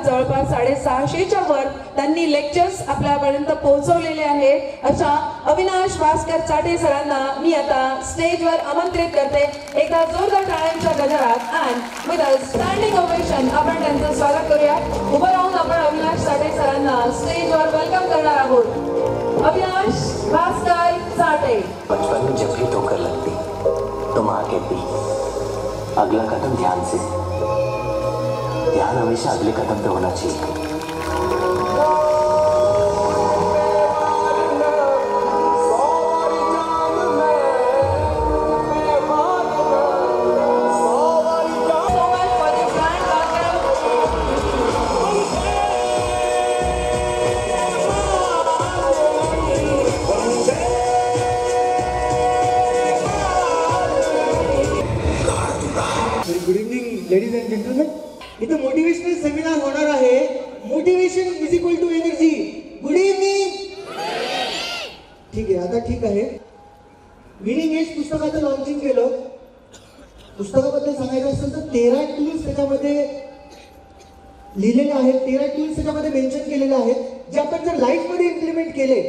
जवळपास 650च्या वर त्यांनी लेक्चर्स आपल्यापर्यंत पोहोचवलेले आहेत अशा अविनाश भास्कर चाटे सरांना मी आता स्टेजवर आमंत्रित करते. एकदा जोरदार टाळ्यांच्या गजरात and with a standing ovation आपण त्यांचं स्वागत करूया. उभं राहून आपण अविनाश चाटे सरांना स्टेजवर वेलकम करणार आहोत. अविनाश भास्कर चाटे. बचपन में जब भी ठोकर लगती तो माँ कहती अगला कदम ध्यान से, ध्यान हमेशा अगले कदम पे होना चाहिए. Good evening ladies and gentlemen. इथे मोटिवेशनल सेमिनार होणार आहे. Motivation is equal to energy. Good evening. ठीक आहे, आता ठीक आहे. विनिंग एज पुस्तकाचं लॉन्चिंग केलं. पुस्तकाबद्दल सांगायचं असेल तर 13 टूल्स त्याच्यामध्ये लिहिलेले आहेत. 13 टूल्स त्याच्यामध्ये मेन्शन केलेले आहेत, जे आपण जर लाईफमध्ये इम्प्लिमेंट केले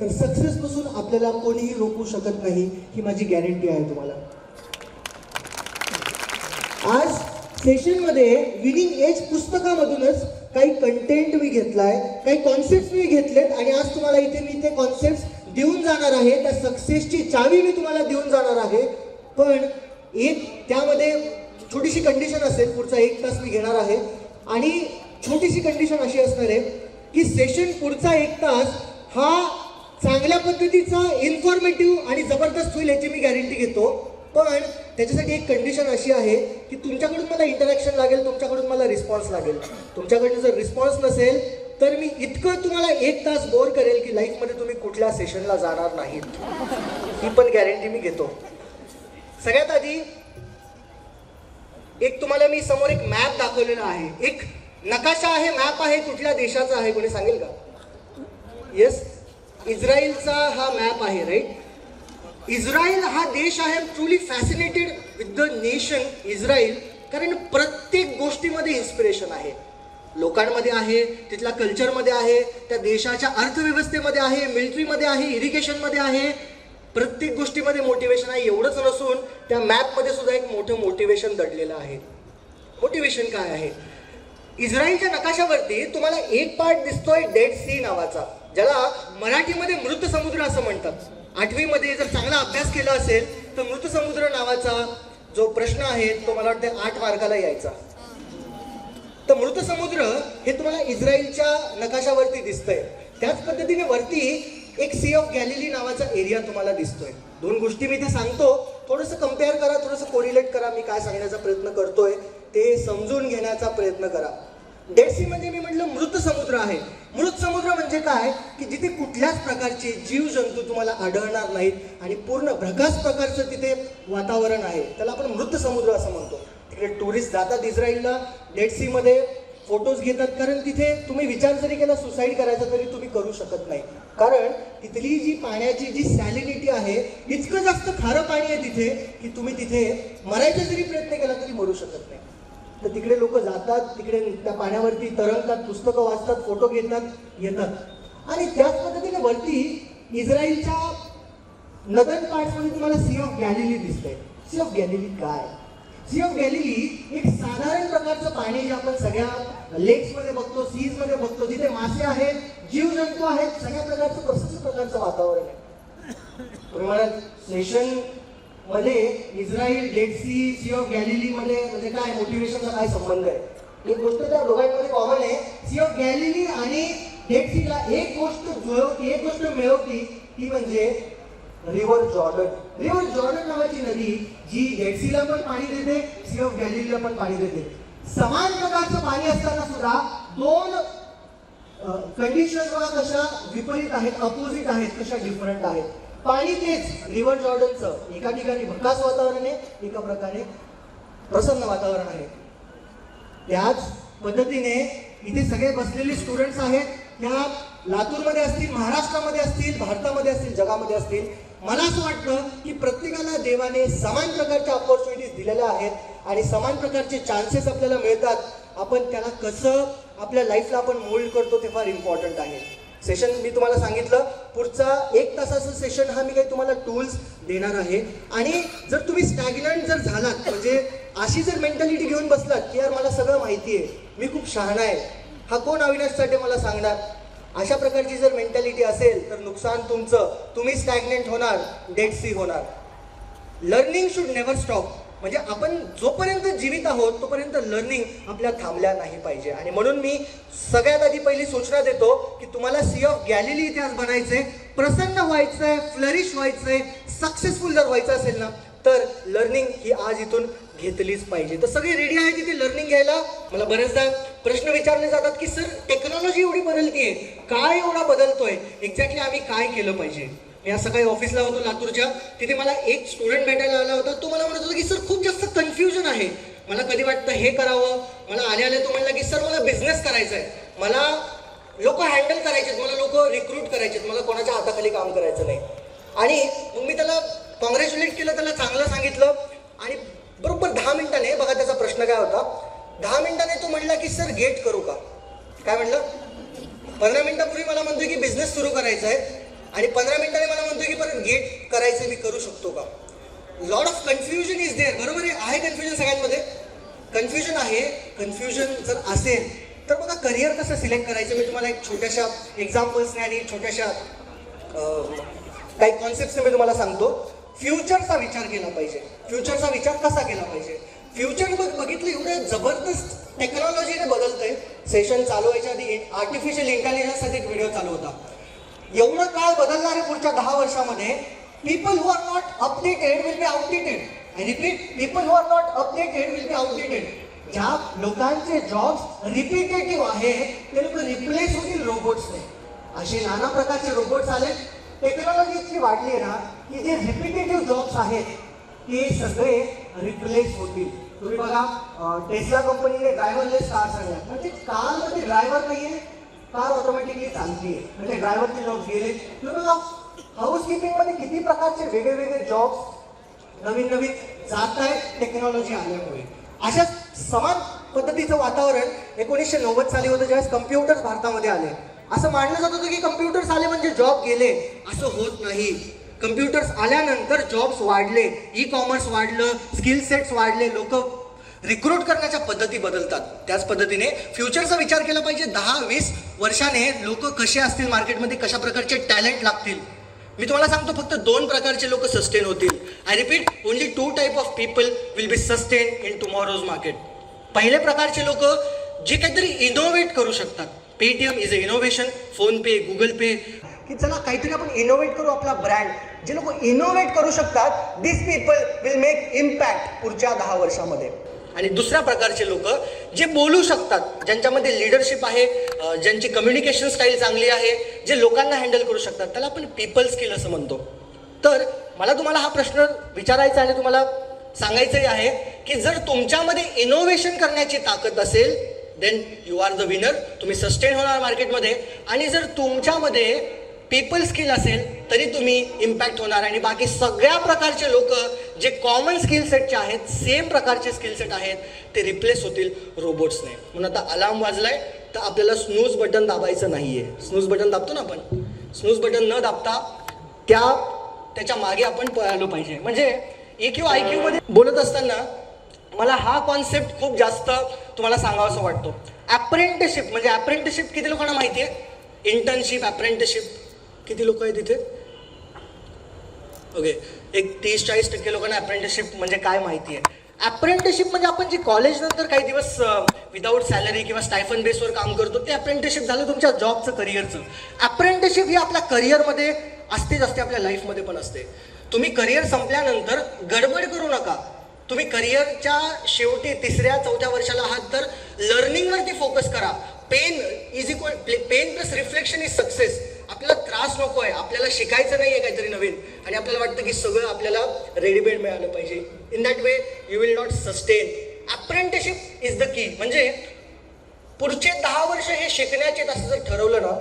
तर सक्सेस पासून आपल्याला कोणीही रोखू शकत नाही, ही माझी गॅरंटी आहे तुम्हाला. आज सेशनमध्ये विनिंग एज पुस्तकामधूनच काही कंटेंट मी घेतलाय, काही कॉन्सेप्ट मी घेतलेत आणि आज तुम्हाला इथे मी ते कॉन्सेप्ट देऊन जाणार आहे. त्या सक्सेसची चावी मी तुम्हाला देऊन जाणार आहे. पण एक त्यामध्ये छोटीशी कंडिशन असेल. पुढचा 1 तास मी घेणार आहे आणि छोटीशी कंडिशन अशी असणार आहे की सेशन पुढचा 1 तास हा चांगल्या पद्धतीचा इन्फॉर्मेटिव्ह आणि जबरदस्त होईल याची मी गॅरंटी घेतो. पण त्याच्यासाठी एक कंडिशन अशी आहे की तुमच्याकडून मला इंटरॅक्शन लागेल, तुमच्याकडून मला रिस्पॉन्स लागेल. तुमच्याकडून जर रिस्पॉन्स नसेल तर मी इतकं तुम्हाला 1 तास बोर करेल की लाईफमध्ये तुम्ही कुठल्या सेशनला जाणार नाहीत, ही पण गॅरंटी मी घेतो. सगळ्यात आधी एक तुम्हाला मी समोर एक मॅप दाखवलेला आहे. एक नकाशा आहे, मॅप आहे. कुठल्या देशाचा आहे कोणी सांगेल का? येस, इस्रायलचा हा मॅप आहे. राईट. इस्रायल हा देश आहे. Truly fascinated with the nation Israel, कारण प्रत्येक गोष्टीमध्ये इन्स्पिरेशन आहे. लोकांमध्ये आहे, तिथल्या कल्चरमध्ये आहे, त्या देशाच्या अर्थव्यवस्थेमध्ये आहे, मिलिटरीमध्ये आहे, इरिगेशनमध्ये आहे. प्रत्येक गोष्टीमध्ये मोटिवेशन आहे. एवढंच नसून त्या मॅपमध्ये सुद्धा एक मोठं मोटिवेशन दडलेलं आहे. मोटिवेशन काय आहे? इस्रायलच्या नकाशावरती तुम्हाला एक पार्ट दिसतोय डेड सी नावाचा, ज्याला मराठीमध्ये मृत समुद्र असं म्हणतात. 8वी मध्ये जर चांगला अभ्यास केला असेल तर मृत समुद्र नावाचा जो प्रश्न आहे तो मला वाटतं 8 मार्काला यायचा. तर मृत समुद्र हे तुम्हाला इस्रायलच्या नकाशावरती दिसतंय. त्याच पद्धतीने वरती एक सी ऑफ गॅलिली नावाचा एरिया तुम्हाला दिसतोय. 2 गोष्टी मी ते सांगतो, थोडंसं कम्पेअर करा, थोडंसं कोरिलेट करा. मी काय सांगण्याचा प्रयत्न करतोय ते समजून घेण्याचा प्रयत्न करा. डेड सी म्हणजे मी म्हटलं मृत समुद्र आहे. मृत समुद्र म्हणजे काय की जिथे कुठल्याच प्रकारचे जीवजंतू तुम्हाला आढळणार नाहीत आणि पूर्ण भ्रकास प्रकारचं तिथे वातावरण आहे. त्याला आपण मृत समुद्र असं म्हणतो. तिकडे टुरिस्ट जातात इस्रायलला, डेड सी मध्ये फोटोज घेतात, कारण तिथे तुम्ही विचार जरी केला सुसाईड करायचा तरी तुम्ही करू शकत नाही. कारण तिथली जी पाण्याची जी सॅलिनिटी आहे, इतकं जास्त खारं पाणी आहे तिथे की तुम्ही तिथे मरायचा जरी प्रयत्न केला तरी मरू शकत नाही. तर तिकडे लोक जातात, तिकडे त्या पाण्यावरती तरंगतात, पुस्तकं वाचतात, फोटो घेतात, येतात. आणि त्याच पद्धतीने वरती इस्रायलच्या नदन पार्ट्समध्ये तुम्हाला सी ऑफ गॅलिली दिसतंय. सी ऑफ गॅलिली काय? सी ऑफ गॅलिली एक साधारण प्रकारचं पाणी जे आपण सगळ्या लेक्समध्ये बघतो, सीजमध्ये बघतो, जिथे मासे आहेत, जीवजंतू आहेत, सगळ्या प्रकारचं प्रशस्त प्रकारचं वातावरण आहे. तुम्ही म्हणाल सेशन मध्ये Israel, Dead Sea, sea of Galilee मध्ये म्हणजे काय, मोटिवेशनचा काय संबंध आहे? एक गोष्ट त्या दोघांमध्ये कॉमन आहे. सी ऑफ गॅलिली आणि डेड सीला एक गोष्ट जुळवती, एक गोष्ट मिळवती, ती म्हणजे रिव्हर जॉर्डन. रिव्हर जॉर्डन नावाची नदी जी डेड सीला पण पाणी देते, सी ऑफ गॅलिलीला पण पाणी देते. समान प्रकारचं पाणी असताना सुद्धा 2 कंडिशन कशा विपरीत आहेत, अपोजिट आहेत, कशा डिफरंट आहेत. पाणी तेच रिव्हर जॉर्डनचं एका ठिकाणी भकास वातावरण आहे, एका प्रकारे प्रसन्न वातावरण आहे. त्याच पद्धतीने इथे सगळे बसलेले स्टुडंट्स आहेत, त्या लातूरमध्ये असतील, महाराष्ट्रामध्ये असतील, भारतामध्ये असतील, जगामध्ये असतील. मला असं वाटतं की प्रत्येकाला देवाने समान प्रकारच्या अपॉर्च्युनिटीज दिलेल्या आहेत आणि समान प्रकारचे चान्सेस आपल्याला मिळतात. आपण त्याला कसं आपल्या लाईफला आपण मोल्ड करतो ते फार इम्पॉर्टंट आहे. सेशन मी तुम्हाला सांगितलं, पुढचा 1 तासाचं सेशन हा मी काही तुम्हाला टूल्स देणार आहे. आणि जर तुम्ही स्टॅग्नंट जर झालात, म्हणजे अशी जर मेंटॅलिटी घेऊन बसलात की यार मला सगळं माहिती आहे, मी खूप शहाणा आहे, हा कोण अविनाश चाटे मला सांगणार, अशा प्रकारची जर मेंटॅलिटी असेल तर नुकसान तुमचं, तुम्ही स्टॅग्नंट होणार, डेड सी होणार. Learning should never stop. म्हणजे आपण जोपर्यंत जीवित आहोत तोपर्यंत लर्निंग आपल्या थांबल्या नाही पाहिजे. आणि म्हणून मी सगळ्यात आधी पहिली सूचना देतो की तुम्हाला सी ऑफ गॅलिली इतिहास बनायचंय, प्रसन्न व्हायचंय, फ्लरिश व्हायचंय, सक्सेसफुल जर व्हायचं असेल ना, तर लर्निंग ही आज इथून घेतलीच पाहिजे. तर सगळे रेडी आहे तिथे लर्निंग घ्यायला. मला बरेचदा प्रश्न विचारले जातात की सर टेक्नॉलॉजी एवढी बदलतीये, काय एवढा बदलतोय, एक्झॅक्टली आम्ही काय केलं पाहिजे. मी आज सकाळी ऑफिसला होतो लातूरच्या, तिथे मला एक स्टुडंट भेटायला आला होता. तो मला म्हणत होता की सर खूप जास्त कन्फ्युजन आहे, मला कधी वाटतं हे करावं. मला आले तो म्हणला की सर मला बिझनेस करायचा आहे, मला लोक हँडल करायचे, मला लोक रिक्रूट करायचे, मला कोणाच्या हाताखाली काम करायचं नाही. आणि मग मी त्याला कॉंग्रॅच्युलेट केलं, त्याला चांगलं सांगितलं. आणि बरोबर 10 मिनिटाने, बघा त्याचा प्रश्न काय होता, 10 मिनिटाने तो म्हणला की सर गेट करू का. काय म्हणलं, 15 मिनिटापूर्वी मला म्हणतोय की बिझनेस सुरू करायचा आहे आणि 15 मिनिटांनी मला म्हणतोय की परत गेट करायचं, मी करू शकतो का. Lot of confusion is there. बरोबर आहे कन्फ्युजन सगळ्यांमध्ये, कन्फ्युजन आहे. कन्फ्युजन जर असेल तर बघा करिअर कसं सिलेक्ट करायचं, मी तुम्हाला एक छोट्याशा एक्झाम्पल्सने आणि छोट्याशा काही कॉन्सेप्टने मी तुम्हाला सांगतो. फ्युचरचा विचार केला पाहिजे. फ्युचरचा विचार कसा केला पाहिजे. फ्युचर बघितलं एवढं जबरदस्त टेक्नॉलॉजीने बदलतंय. सेशन चालू व्हायच्या आधी आर्टिफिशियल इंटेलिजन्ससाठी एक व्हिडिओ चालू होता. एवढं काळ बदलणार आहे पुढच्या 10 वर्षामध्ये. People who are not updated will be outdated. I repeat, people who are not updated will be outdated. ज्या लोकांचे जॉब्स रिपीटेटिव्ह आहे ते लोक रिप्लेस होतील रोबोट्सने. असे नाना प्रकारचे रोबोट्स आले. टेक्नॉलॉजी इतकी वाढली आहे ना की जे रिपीटेटिव्ह जॉब्स आहेत ते सगळे रिप्लेस होतील. तुम्ही बघा टेस्ला कंपनीने ड्रायव्हरलेस कार आणल्या, म्हणजे कारमध्ये ड्रायव्हर नाही आहे, कार ऑटोमॅटिकली चालते, म्हणजे ड्रायव्हरचे जॉब्स गेले. तुम्ही बघा हाऊसकीपिंग मध्ये किती प्रकारचे वेगळे जॉब्स नवीन जात आहेत टेक्नॉलॉजी आल्यामुळे. अशा समान पद्धतीचं वातावरण 1990 साली होतं ज्यावेळेस कम्प्युटर्स भारतामध्ये आले. असं मानलं जात होतं की कम्प्युटर्स आले म्हणजे जॉब गेले. असं होत नाही. कम्प्युटर्स आल्यानंतर जॉब्स वाढले, ई कॉमर्स वाढलं, स्किल सेट्स वाढले, लोक रिक्रूट करण्याच्या पद्धती बदलतात. त्याच पद्धतीने फ्युचरचा विचार केला पाहिजे. 10-20 वर्षाने लोक कसे असतील मार्केटमध्ये, कशा प्रकारचे टॅलेंट लागतील. मी तुम्हाला सांगतो फक्त 2 प्रकारचे लोक सस्टेन होतील. I repeat, only 2 type of people will be sustain in tomorrow's market. पहिले प्रकारचे लोक जे काहीतरी इनोव्हेट करू शकतात. Paytm is a innovation, PhonePe, Google pay, की चला काहीतरी आपण इनोव्हेट करू आपला ब्रँड. जे लोक इनोव्हेट करू शकतात, दिस पीपल विल मेक इम्पॅक्ट पुढच्या 10 वर्षामध्ये. आणि दुसऱ्या प्रकारचे लोक जे बोलू शकतात, ज्यांच्यामध्ये लिडरशिप आहे, ज्यांची कम्युनिकेशन स्टाईल चांगली आहे, जे लोकांना हँडल करू शकतात, त्याला आपण पीपल स्किल असं म्हणतो. तर मला तुम्हाला हा प्रश्न विचारायचा आणि तुम्हाला सांगायचंही आहे की जर तुमच्यामध्ये इनोव्हेशन करण्याची ताकद असेल then you are the winner. तुम्ही सस्टेन होणार मार्केटमध्ये. आणि जर तुमच्यामध्ये पीपल स्किल असेल तरी तुम्ही इम्पॅक्ट होणार. आणि बाकी सगळ्या प्रकारचे लोक जे कॉमन स्किल सेटचे आहेत, सेम प्रकारचे स्किल सेट आहेत, ते रिप्लेस होतील रोबोट्सने. म्हणून आता अलार्म वाजलाय तर आपल्याला स्नूज बटन दाबायचं नाहीये. स्नूज बटन दाबतो ना आपण, स्नूज बटन न दाबता त्याच्या मागे आपण पळालो पाहिजे. म्हणजे EQ IQ मध्ये बोलत असताना मला हा कॉन्सेप्ट खूप जास्त तुम्हाला सांगावासा वाटतो. अप्रेंटिसशिप, म्हणजे अप्रेंटिसशिप किती लोकांना माहिती आहे. इंटर्नशिप, अप्रेंटिसशिप किती लोक आहेत इथे. ओके, एक 30-40% लोकांना अप्रेंटिसशिप म्हणजे काय माहिती आहे. अप्रेंटिसशिप म्हणजे आपण जे कॉलेज नंतर काही दिवस विदाऊट सॅलरी किंवा स्टायफन बेसवर काम करतो ते अप्रेंटिसशिप झालं तुमच्या जॉबचं, करिअरचं. अप्रेंटिसशिप ही आपल्या करिअरमध्ये असतेच असते, आपल्या लाईफमध्ये पण असते. तुम्ही करिअर संपल्यानंतर गडबड करू नका. तुम्ही करिअरच्या शेवटी 3ऱ्या-4थ्या वर्षाला आहात तर लर्निंगवरती फोकस करा. Pain plus reflection is success. आपल्याला त्रास नको आहे, आपल्याला शिकायचं नाही आहे काहीतरी नवीन आणि आपल्याला वाटतं की सगळं आपल्याला रेडीमेड मिळालं पाहिजे. In that way you will not sustain. Apprenticeship is the की. म्हणजे पुढचे 10 वर्ष हे शिकण्याचे असं जर ठरवलं ना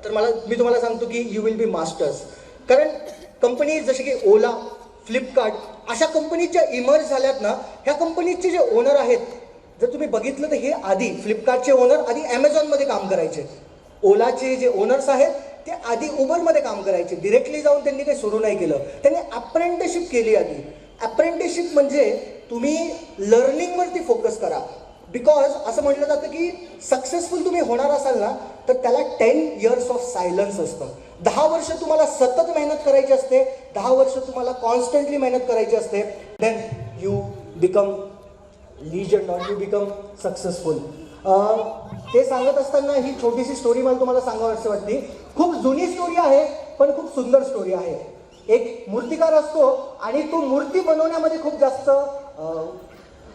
तर मी तुम्हाला सांगतो की यू विल बी मास्टर्स. कारण कंपनी जसे की ओला, फ्लिपकार्ट अशा कंपनीच्या इमर्ज झाल्यात ना, ह्या कंपनीचे जे ओनर आहेत जर तुम्ही बघितलं तर हे आधी फ्लिपकार्टचे ओनर आधी ॲमेझॉनमध्ये काम करायचे, ओलाचे जे ओनर्स आहेत ते आधी उबरमध्ये काम करायचे. डिरेक्टली जाऊन त्यांनी काही सुरू नाही केलं, त्यांनी अप्रेंटिसशिप केली आधी. अप्रेंटिसशिप म्हणजे तुम्ही लर्निंगवरती फोकस करा. बिकॉज असं म्हटलं जातं की सक्सेसफुल तुम्ही होणार असाल ना तर त्याला 10 years ऑफ सायलन्स असतं. 10 वर्ष तुम्हाला सतत मेहनत करायची असते, 10 वर्ष तुम्हाला कॉन्स्टंटली मेहनत करायची असते. Then you become legend or you become successful. ते सांगत असताना ही छोटीशी स्टोरी मला तुम्हाला सांगावीशी वाटते. खूप जुनी स्टोरी आहे पण खूप सुंदर स्टोरी आहे. एक मूर्तिकार असतो आणि तो मूर्ती बनवण्यामध्ये खूप जास्त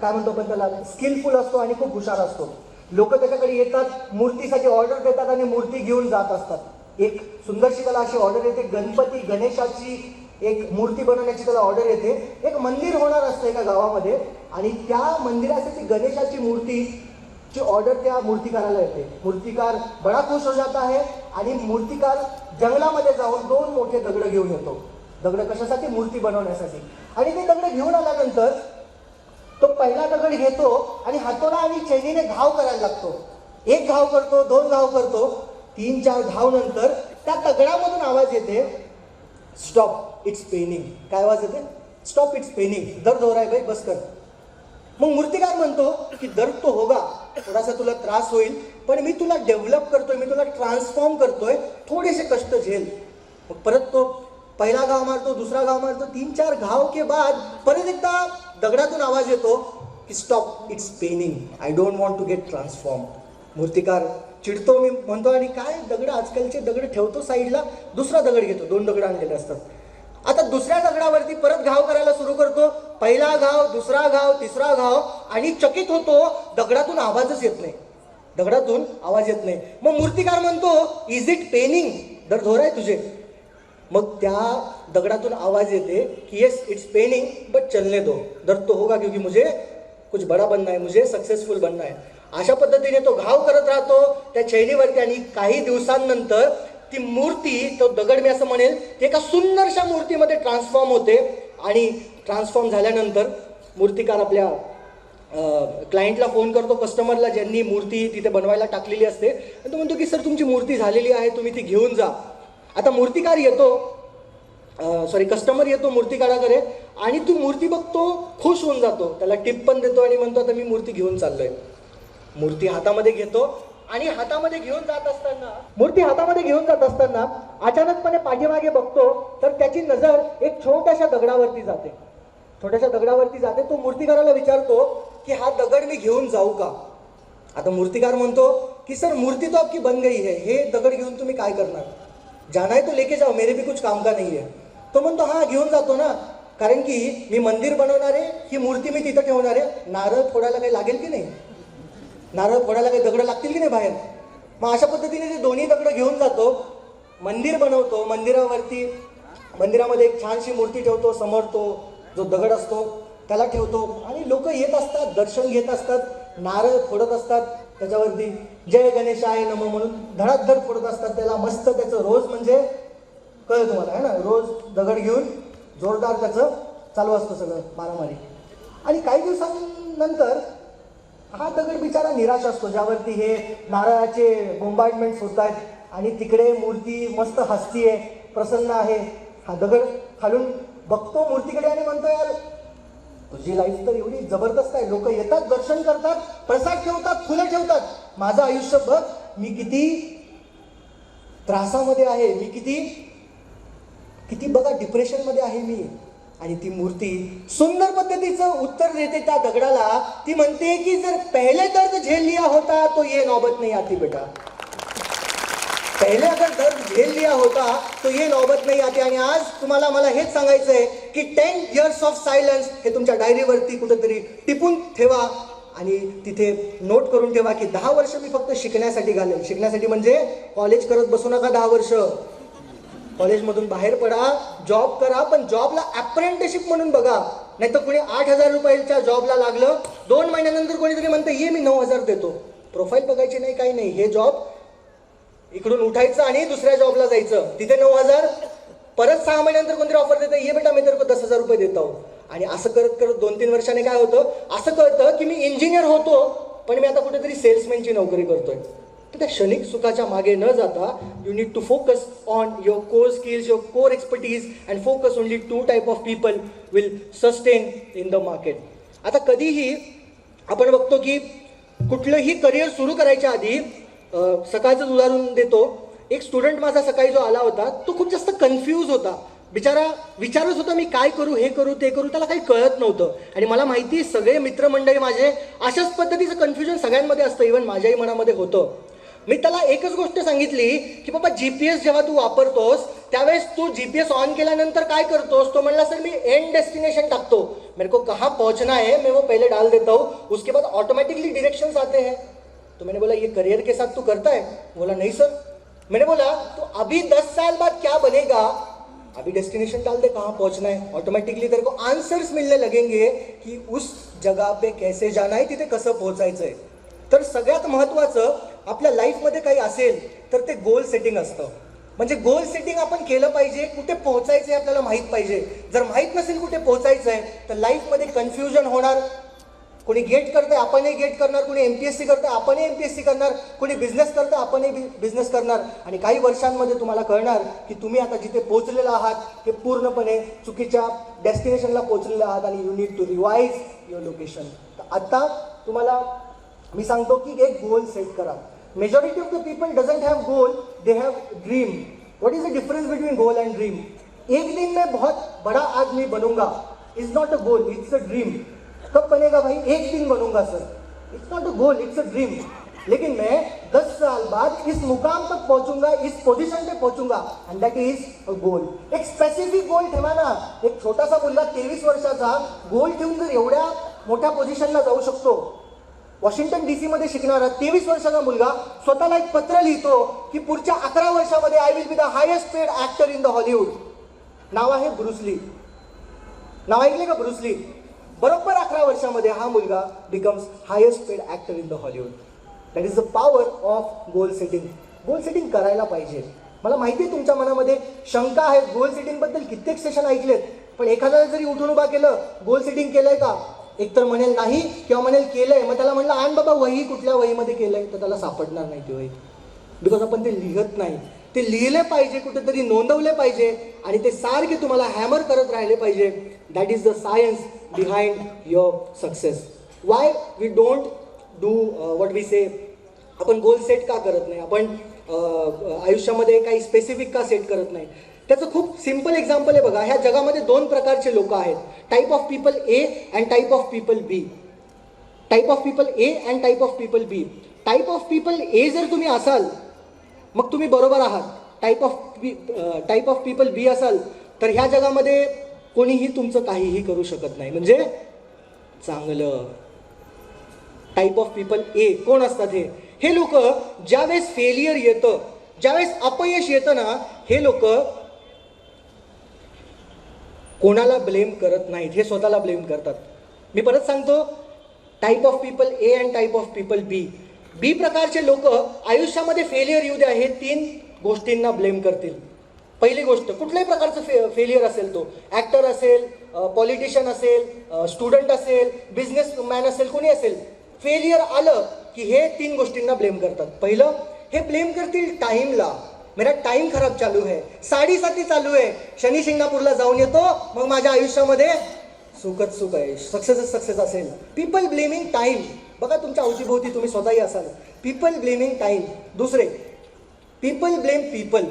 काय म्हणतो आपण त्याला स्किलफुल असतो आणि खूप हुशार असतो. लोक त्याच्याकडे येतात, मूर्तीसाठी ऑर्डर देतात आणि मूर्ती घेऊन जात असतात. एक सुंदरशी त्याला अशी ऑर्डर येते, गणपती गणेशाची एक मूर्ती बनवण्याची त्याला ऑर्डर येते. एक मंदिर होणार असतं एका गावामध्ये आणि त्या मंदिरासाठी गणेशाची मूर्तीची ऑर्डर त्या मूर्तिकाराला येते. मूर्तिकार बडा खुश हो जाता है आणि मूर्तिकार जंगलामध्ये जाऊन 2 मोठे दगड घेऊन येतो. दगड कशासाठी? मूर्ती बनवण्यासाठी. आणि ते दगड घेऊन आल्यानंतर तो पहिला दगड घेतो आणि हातोडा आणि चैनीने घाव करायला लागतो. 1 घाव करतो, 2 घाव करतो, 3-4 घाव नंतर त्या दगडामधून आवाज येते, स्टॉप इट्स पेनिंग. काय आवाज येते? Stop it's paining. दर्द हो रहा है भाई, बस कर. मग मूर्तिकार म्हणतो की दर्द तो होगा, थोडासा तुला त्रास होईल, पण मी तुला डेव्हलप करतोय, मी तुला ट्रान्सफॉर्म करतोय, थोडेसे कष्ट झेल. मग परत तो पहिला घाव मारतो, दुसरा घाव मारतो, 3-4 घाव के बाद परत एकदा दगडातून आवाज येतो की stop it's paining, I don't want to get transform. मूर्तिकार चिडतो, मी म्हणतो आणि काय दगड, आजकालचे दगड ठेवतो साईडला, दुसरा दगड घेतो. 2 दगड आणलेले असतात. आता दुसऱ्या दगडावरती परत घाव करायला सुरू करतो. पहिला घाव, दुसरा घाव, तिसरा घाव आणि चकित होतो, दगडातून आवाजच येत नाही, दगडातून आवाज येत नाही. मग मूर्तिकार म्हणतो इज इट पेनिंग, दर्द हो रहा है तुझे? मग त्या दगडातून आवाज येते की येस इट्स पेनिंग बट चलने दो, दर्द तो होगा क्योंकि मुझे कुछ बड़ा बनना है, मुझे सक्सेसफुल बनना है. अशा पद्धतीने तो घाव करत राहतो त्या चैनीवरती आणि काही दिवसांनंतर ती मूर्ती, तो दगड मी असं म्हणेल, ती एका सुंदरशा मूर्तीमध्ये ट्रान्सफॉर्म होते. आणि ट्रान्सफॉर्म झाल्यानंतर मूर्तिकार आपल्या क्लायंटला फोन करतो, कस्टमरला, ज्यांनी मूर्ती तिथे बनवायला टाकलेली असते, आणि तो म्हणतो की सर तुमची मूर्ती झालेली आहे, तुम्ही ती घेऊन जा. आता मूर्तिकार येतो, कस्टमर येतो मूर्तिकाराकडे आणि ती मूर्ती बघतो, खुश होऊन जातो, त्याला टिप पण देतो आणि म्हणतो आता मी मूर्ती घेऊन चाललोय. मूर्ती हातामध्ये घेतो आणि हातामध्ये घेऊन जात असताना, मूर्ती हातामध्ये घेऊन जात असताना अचानकपणे पाठीमागे बघतो तर त्याची नजर एक छोट्याशा दगडावरती जाते. छोट्याशा दगडावरती जाते. तो मूर्तिकाराला विचारतो की हा दगड मी घेऊन जाऊ का? आता मूर्तिकार म्हणतो की सर मूर्ती तो आपकी बन गई है, हे दगड घेऊन तुम्ही काय करणार? जाना है तो लेके जाओ, मेरे भी कुछ काम का नहीं है. तो म्हणतो हा घेऊन जातो ना, कारण की मी मंदिर बनवणार आहे, ही मूर्ती मी तिथं ठेवणार आहे, नारळ फोडायला काही लागेल की नाही? नारळ फोडायला काही दगड लागतील की नाही बाहेर? मग अशा पद्धतीने ते दोन्ही दगड घेऊन जातो, मंदिर बनवतो. मंदिरामध्ये एक छानशी मूर्ती ठेवतो, समोर तो जो दगड असतो त्याला ठेवतो आणि लोक येत असतात, दर्शन घेत असतात, नारळ फोडत असतात, त्याच्यावरती जय गणेशाय नमः म्हणून धडाधड फोडत असतात. त्याला मस्त त्याचं रोज, म्हणजे कळलं तुम्हाला आहे ना, रोज दगड घेऊन जोरदार त्याचं चालू असतं सगळं मारामारी. आणि काही दिवसांनंतर हा दगड बिचारा निराश असतो, ज्यावरती हे नारळाचे बोंबार्डमेंट्स होत आहेत आणि तिकडे मूर्ती मस्त हसतीये, प्रसन्न आहे. हा दगड खालून बघतो मूर्तीकडे आणि म्हणतो यार तुझी लाईफ तर एवढी जबरदस्त आहे, लोक येतात, दर्शन करतात, प्रसाद ठेवतात, फुलं ठेवतात, माझं आयुष्य बघ, मी किती त्रासामध्ये आहे, मी किती बघा डिप्रेशनमध्ये आहे मी. आणि ती मूर्ती सुंदर पद्धतीचं उत्तर देते त्या दगडाला. ती म्हणते की जर पहले दर्द झेल लिया होता तो ये नौबत नहीं आती बेटा, पहले अगर दर्द झेल लिया होता तो ये नौबत नहीं आती. आणि आज तुम्हाला मला हेच सांगायचं आहे की 10 years ऑफ सायलन्स हे तुमच्या डायरीवरती कुठेतरी टिपून ठेवा आणि तिथे नोट करून ठेवा की 10 वर्ष मी फक्त शिकण्यासाठी घालेल. शिकण्यासाठी म्हणजे कॉलेज करत बसू नका 10 वर्ष, कॉलेजमधून बाहेर पडा, जॉब करा, पण जॉबला अप्रेंटिसशिप म्हणून बघा. नाही तर कोणी 8,000 रुपयाच्या जॉबला लागलं, 2 महिन्यानंतर कोणीतरी म्हणतं ये मी 9,000 देतो. प्रोफाईल बघायची नाही, काही नाही, हे जॉब इकडून उठायचं आणि दुसऱ्या जॉबला जायचं, तिथे 9,000, परत 6 महिन्यानंतर कोणतरी ऑफर देतं ये बेटा मी तेरे को 10,000 रुपये देता हूँ. आणि असं करत करत 2-3 वर्षाने काय होतं, असं कळतं की मी इंजिनियर होतो पण मी आता कुठेतरी सेल्समॅनची नोकरी करतोय. तर त्या क्षणिक सुखाच्या मागे न जाता you need to focus on your core skills, your core expertise and focus only 2 type of people will sustain in the market. आता कधीही आपण बघतो की कुठलंही करिअर सुरू करायच्या आधी सकाळचंच उदाहरण देतो, एक स्टुडंट माझा सकाळी जो आला होता तो खूप जास्त कन्फ्यूज होता. बिचारा विचारच होता मी काय करू, हे करू ते करू, त्याला काही कळत नव्हतं. आणि मला माहिती आहे सगळे मित्रमंडळी माझे अशाच पद्धतीचं कन्फ्युजन सगळ्यांमध्ये असतं, इव्हन माझ्याही मनामध्ये होतं. मी त्याला एकच गोष्ट सांगितली की बाबा GPS जेव्हा तू वापरतोस त्यावेळेस तू GPS ऑन केल्यानंतर काय करतोस. तो म्हणला सर मी एंड डेस्टिनेशन टाकतो, मेरे को कहाँ पहुंचना है मैं वो पहले डाल देता हूँ, उसके बाद ऑटोमेटिकली डायरेक्शंस आते हैं. तो मैंने बोला ये करियर के साथ तू करता है. बोला नहीं सर. मैंने बोला तो अभी 10 साल बाद क्या बनेगा, अभी डेस्टिनेशन डाल दे कहाँ पहुंचना है, ऑटोमेटिकली तेरे को आंसर्स मिलने लगेंगे की उस जगह पे कैसे जाना है, तिथे कसं पोहोचायचं आहे. तर सगळ्यात महत्त्वाचं आपल्या लाईफमध्ये काही असेल तर ते गोल सेटिंग असतं. म्हणजे गोल सेटिंग आपण केलं पाहिजे, कुठे पोहोचायचं आहे आपल्याला माहीत पाहिजे. जर माहीत नसेल कुठे पोहोचायचं आहे तर लाईफमध्ये कन्फ्युजन होणार. कोणी गेट करतंय आपणही गेट करणार, कोणी MPSC करतंय आपणही MPSC करणार, कोणी बिझनेस करतंय आपणही बिझनेस करणार. आणि काही वर्षांमध्ये तुम्हाला कळणार की तुम्ही आता जिथे पोहोचलेला आहात हे पूर्णपणे चुकीच्या डेस्टिनेशनला पोहोचलेला आहात आणि you need to revise your location. तर आता तुम्हाला मी सांगतो की एक गोल सेट करा. Majority of the people doesn't have goal, they have dream. What is the difference between goal and dream? एक दिन में बहुत बड़ा आदमी बनूंगा is not a goal, it's a dream. कब बनेगा भाई? एक दिन बनूंगा sir, it's not a goal, it's a dream. लेकिन मैं 10 साल बाद इस मुकाम तक पहुंचूंगा, इस पोजीशन पे पहुंचूंगा and that is a goal. एक स्पेसिफिक गोल ठेवा ना. एक छोटासा मुलगा 23 वर्षाचा गोल ठेवून जर एवढ्या मोठ्या पोझिशनला जाऊ शकतो. वॉशिंग्टन DC मध्ये शिकणारा 23 वर्षाचा मुलगा स्वतःला एक पत्र लिहितो की पुढच्या 11 वर्षामध्ये I will be the highest paid actor in the Hollywood. नाव आहे ब्रुस ली. नाव ऐकले का ब्रुस ली? बरोबर 11 वर्षामध्ये हा मुलगा becomes highest paid actor in the Hollywood. That is the power of goal setting. Goal setting करायला पाहिजे. मला माहिती आहे तुमच्या मनामध्ये शंका आहेत. गोल सेटिंग बद्दल कित्येक सेशन ऐकलेत, पण एखाद्याला जरी उठून उभा केलं गोल सेटिंग केलंय का, एकतर म्हणेल नाही किंवा म्हणेल केलंय. मग त्याला म्हणलं आण बाबा वही, कुठल्या वहीमध्ये केलंय, तर त्याला सापडणार नाही ती वही. बिकॉज आपण ते लिहत नाही. ते लिहिले पाहिजे, कुठेतरी नोंदवले पाहिजे आणि ते सारखे तुम्हाला हॅमर करत राहिले पाहिजे. That is the science behind your success. Why we don't do what we say. आपण गोल सेट का करत नाही, आपण आयुष्यामध्ये काही स्पेसिफिक का सेट करत नाही. त्याचं खूप सिम्पल एक्झाम्पल आहे बघा. ह्या जगामध्ये 2 प्रकारचे लोक आहेत, type of people A and type of people B. Type of people A and type of people B. Type of people A जर तुम्ही असाल मग तुम्ही बरोबर आहात. टाईप ऑफ पीपल B असाल तर ह्या जगामध्ये कोणीही तुमचं काहीही करू शकत नाही. म्हणजे चांगलं. टाईप ऑफ पीपल A कोण असतात? हे लोक ज्यावेळेस फेलियर येतं, ज्यावेळेस अपयश येतं ना, हे लोक कोणाला ब्लेम करत नाहीत, हे स्वतःला ब्लेम करतात. मी परत सांगतो, type of people A and type of people B. B प्रकारचे लोक आयुष्यामध्ये फेलियर येऊ द्या हे 3 गोष्टींना ब्लेम करतील. पहिली गोष्ट, कुठल्याही प्रकारचं फेलियर असेल, तो ॲक्टर असेल, पॉलिटिशियन असेल, स्टुडंट असेल, बिझनेसमॅन असेल, कोणी असेल, फेलियर आलं की हे 3 गोष्टींना ब्लेम करतात. पहिलं, हे ब्लेम करतील टाईमला. मेरा टाइम खराब चालू है, साडेसाती चालू आहे, शनी शिंगणापूरला जाऊन येतो, मग माझ्या आयुष्यामध्ये सुखच सुख आहे, सक्सेस असेल. People blaming time. बघा तुमच्या अवतीभोवती तुम्ही स्वतःही असाल. People blaming time. दुसरे, people blame people.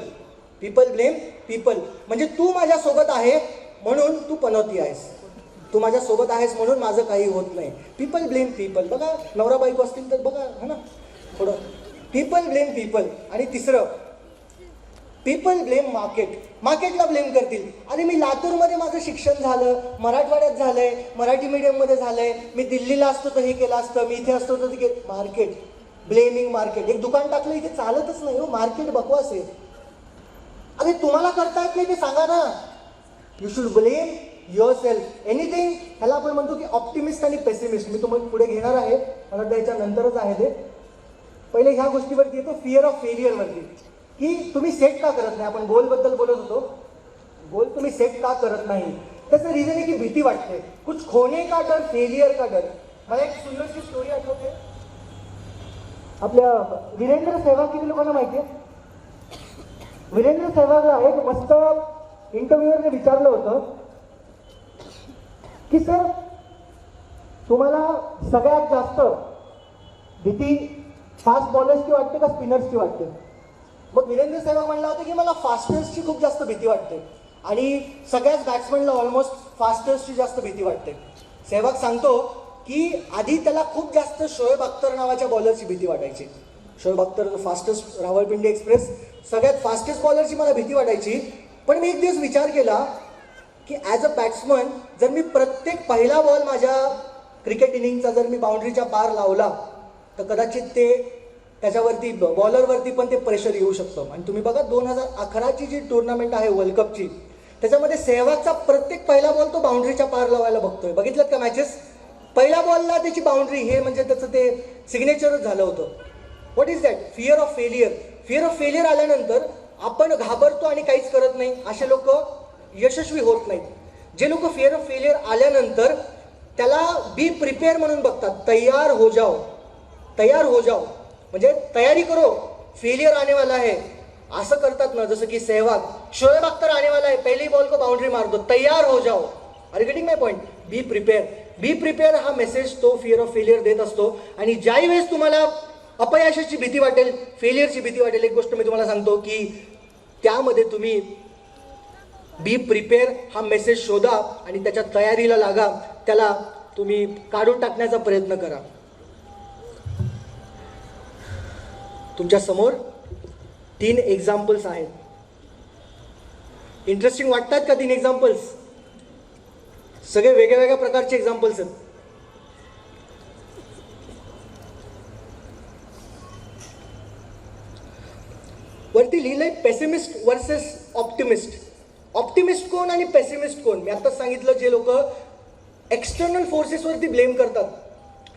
People blame people म्हणजे तू माझ्यासोबत आहे म्हणून तू पनौती आहेस, तू माझ्यासोबत आहेस म्हणून माझं काही होत नाही. People blame people. बघा नवरा बायको असतील तर बघा, है ना, थोडं पीपल ब्लेम पीपल. आणि तिसरं, पीपल ब्लेम मार्केट. मार्केटला ब्लेम करतील. अरे मी लातूरमध्ये माझं शिक्षण झालं, मराठवाड्यात झालंय, मराठी मीडियममध्ये झालंय, मी दिल्लीला असतो तर हे केलं असतं, मी इथे असतो तर ते मार्केट. Blaming market. एक दुकान टाकलं इथे चालतच नाही हो, मार्केट बकवास आहे. अरे तुम्हाला करता येत नाही ते सांगा ना. You should blame your self. Anything. ह्याला आपण म्हणतो की ऑप्टिमिस्ट आणि पेसिमिस्ट. मी तुम्हाला पुढे घेणार आहे, मला त्याच्या नंतरच आहे ते. पहिले ह्या गोष्टीवरती येतो, फिअर ऑफ फेलियरवरती, की तुम्ही सेट का करत नाही. आपण गोलबद्दल बोलत होतो. गोल तुम्ही सेट का करत नाही. त्याचं रिझन आहे की भीती वाटते. कुछ खोने का डर, फेलियर का डर. मला एक सुंदरशी स्टोरी आठवते. आपल्या वीरेंद्र सहवाग किती लोकांना माहिती आहे? वीरेंद्र सहवागला एक मस्त इंटरव्ह्यूवरने विचारलं होतं की सर तुम्हाला सगळ्यात जास्त भीती फास्ट बॉलर्सची वाटते का स्पिनर्सची वाटते? मग वीरेंद्र सहवाग म्हणला होता की मला फास्टर्सची खूप जास्त भीती वाटते आणि सगळ्याच बॅट्समॅनला ऑलमोस्ट फास्टर्सची जास्त भीती वाटते. सहवाग सांगतो की आधी त्याला खूप जास्त शोएब अख्तर नावाच्या बॉलरची भीती वाटायची. शोएब अख्तर फास्टेस्ट, रावळपिंडी एक्सप्रेस, सगळ्यात फास्टेस्ट बॉलरची मला भीती वाटायची. पण मी एक दिवस विचार केला की ॲज अ बॅट्समन जर मी प्रत्येक पहिला बॉल माझ्या क्रिकेट इनिंगचा जर मी बाउंड्रीच्या पार लावला तर कदाचित ते त्याच्यावरती बॉलरवरती पण ते प्रेशर येऊ शकतं. आणि तुम्ही बघा 2011ची जी टुर्नामेंट आहे वर्ल्ड कपची, त्याच्यामध्ये सहवागचा प्रत्येक पहिला बॉल तो बाउंड्रीच्या पार लावायला बघतोय. बघितलं का मॅचेस? पहिल्या बॉलला त्याची बाउंड्री, हे म्हणजे त्याचं ते सिग्नेचरच झालं होतं. What is that? Fear of failure. Fear of failure आल्यानंतर आपण घाबरतो आणि काहीच करत नाही, असे लोक यशस्वी होत नाहीत. जे लोक फिअर ऑफ फेलियर आल्यानंतर त्याला बी प्रिपेअर म्हणून बघतात. तयार हो जाओ, तयार हो जाओ, म्हणजे तयारी करो, फेलियर आने वाला है, असं करतात ना. जसं की सहवाग, शोएब अख्तर आने वाला है, पहली बॉल को बाउंड्री मार दो, तयार हो जाओ. Are getting my point? Be prepare. Be prepare हा मेसेज तो फिअर ऑफ फेलियर देत असतो. आणि ज्याही वेळेस तुम्हाला अपयशाची भीती वाटेल, फेलियरची भीती वाटेल, एक गोष्ट मी तुम्हाला सांगतो की त्यामध्ये तुम्ही बी प्रिपेअर हा मेसेज शोधा आणि त्याच्या तयारीला लागा, त्याला तुम्ही काढून टाकण्याचा प्रयत्न करा. तुमच्या समोर 3 एक्झाम्पल्स आहेत. इंटरेस्टिंग वाटतात का 3 एक्झाम्पल्स? सगळे वेगळ्या वेगळ्या प्रकारचे एक्झाम्पल्स आहेत. वरती लिहिलंय पेसिमिस्ट वर्सेस ऑप्टिमिस्ट. ऑप्टिमिस्ट कोण आणि पेसिमिस्ट कोण? मी आताच सांगितलं, जे लोक एक्सटर्नल फोर्सेसवरती ब्लेम करतात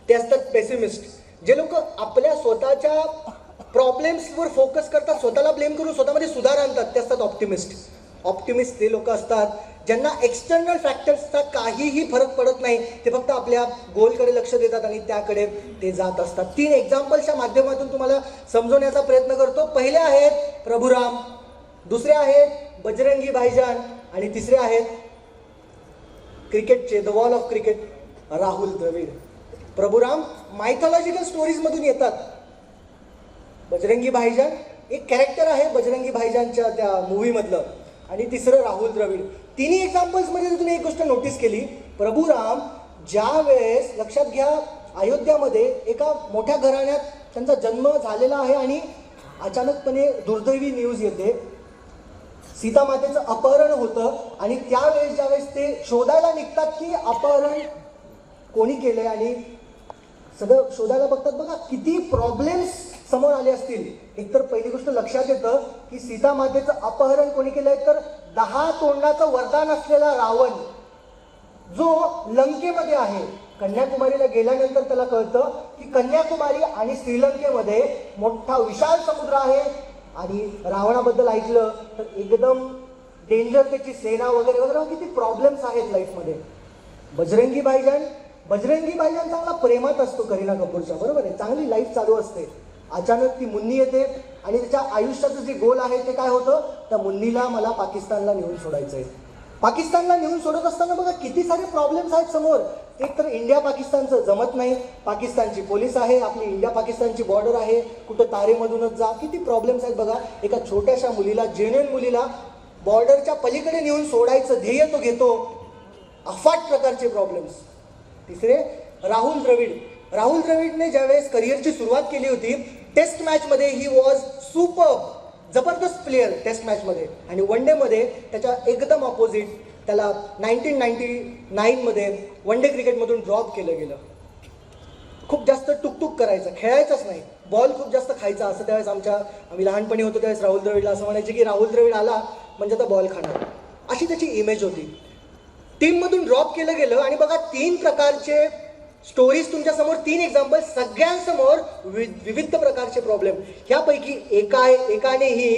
ते असतात पेसिमिस्ट. जे लोक आपल्या स्वतःच्या प्रॉब्लेम्सवर फोकस करतात, स्वतःला ब्लेम करून स्वतःमध्ये सुधार आणतात, ते असतात ऑप्टिमिस्ट. ऑप्टिमिस्ट ते लोक असतात ज्यांना एक्सटर्नल फॅक्टर्सचा काहीही फरक पडत नाही, ते फक्त आपल्या गोलकडे लक्ष देतात आणि त्याकडे ते जात असतात. 3 एक्झाम्पल्सच्या माध्यमातून तुम्हाला समजवण्याचा प्रयत्न करतो. पहिले आहेत प्रभुराम, दुसरे आहेत बजरंगी भाईजान आणि तिसरे आहेत क्रिकेटचे the wall of cricket Rahul Dravid. Prabhuram mythological स्टोरीजमधून येतात. बजरंगी भाईजान एक कॅरेक्टर आहे बजरंगी भाईजानच्या त्या मूव्हीमधलं, आणि तिसरं राहुल द्रविड. तिन्ही एक्झाम्पल्समध्ये जर तुम्ही एक गोष्ट नोटीस केली, प्रभुराम ज्या वेळेस, लक्षात घ्या, अयोध्यामध्ये एका मोठ्या घराण्यात त्यांचा जन्म झालेला आहे आणि अचानकपणे दुर्दैवी न्यूज येते, सीतामातेचं अपहरण होतं. आणि त्यावेळेस ज्यावेळेस ते शोधायला निघतात की अपहरण कोणी केलंय आणि सगळं शोधायला बघतात, बघा किती प्रॉब्लेम्स समोर आले असतील. एकतर पहिली गोष्ट लक्षात येतं की सीतामातेचं अपहरण कोणी केलंय, तर 10 तोंडाचं वरदान असलेला रावण, जो लंकेमध्ये आहे. कन्याकुमारीला गेल्यानंतर त्याला कळतं की कन्याकुमारी आणि श्रीलंकेमध्ये मोठा विशाल समुद्र आहे, आणि रावणाबद्दल ऐकलं तर एकदम डेंजर, त्याची सेना वगैरे वगैरे, किती प्रॉब्लेम्स आहेत लाईफमध्ये. बजरंगी भाईजान चांगला प्रेमात असतो करीना कपूरच्या, बरोबर आहे, चांगली लाईफ चालू असते. अचानक ती मुन्नी येते आणि त्याच्या आयुष्याचं जे गोल आहे ते काय होतं, त्या मुन्नीला मला पाकिस्तानला नेऊन सोडायचं आहे. पाकिस्तानला नेऊन सोडत असताना बघा किती सारे प्रॉब्लेम्स आहेत समोर. एक तर इंडिया पाकिस्तानचं जमत नाही, पाकिस्तानची पोलीस आहे, आपली इंडिया पाकिस्तानची बॉर्डर आहे, कुठं तारेमधूनच जा, किती प्रॉब्लेम्स आहेत बघा. एका छोट्याशा मुलीला, जेन्युइन मुलीला बॉर्डरच्या पलीकडे नेऊन सोडायचं ध्येय तो घेतो, अफाट प्रकारचे प्रॉब्लेम्स. तिसरे राहुल द्रविडने ज्यावेळेस करिअरची सुरुवात केली होती, टेस्ट मॅचमध्ये ही वॉज सुपर्ब, जबरदस्त प्लेयर टेस्ट मॅचमध्ये, आणि वन डेमध्ये त्याच्या एकदम ऑपोजिट त्याला 1999मध्ये वन डे क्रिकेटमधून ड्रॉप केलं गेलं. खूप जास्त टुकटुक करायचं, खेळायचंच नाही, बॉल खूप जास्त खायचा, असं त्यावेळेस आम्ही लहानपणी होतो त्यावेळेस राहुल द्रविडला असं म्हणायचे की राहुल द्रविड आला म्हणजे आता बॉल खाणार, अशी त्याची इमेज होती. टीममधून ड्रॉप केलं गेलं, आणि बघा 3 प्रकारचे स्टोरीज तुमच्यासमोर, 3 एक्झाम्पल, सगळ्यांसमोर विविध प्रकारचे प्रॉब्लेम. ह्यापैकी एकानेही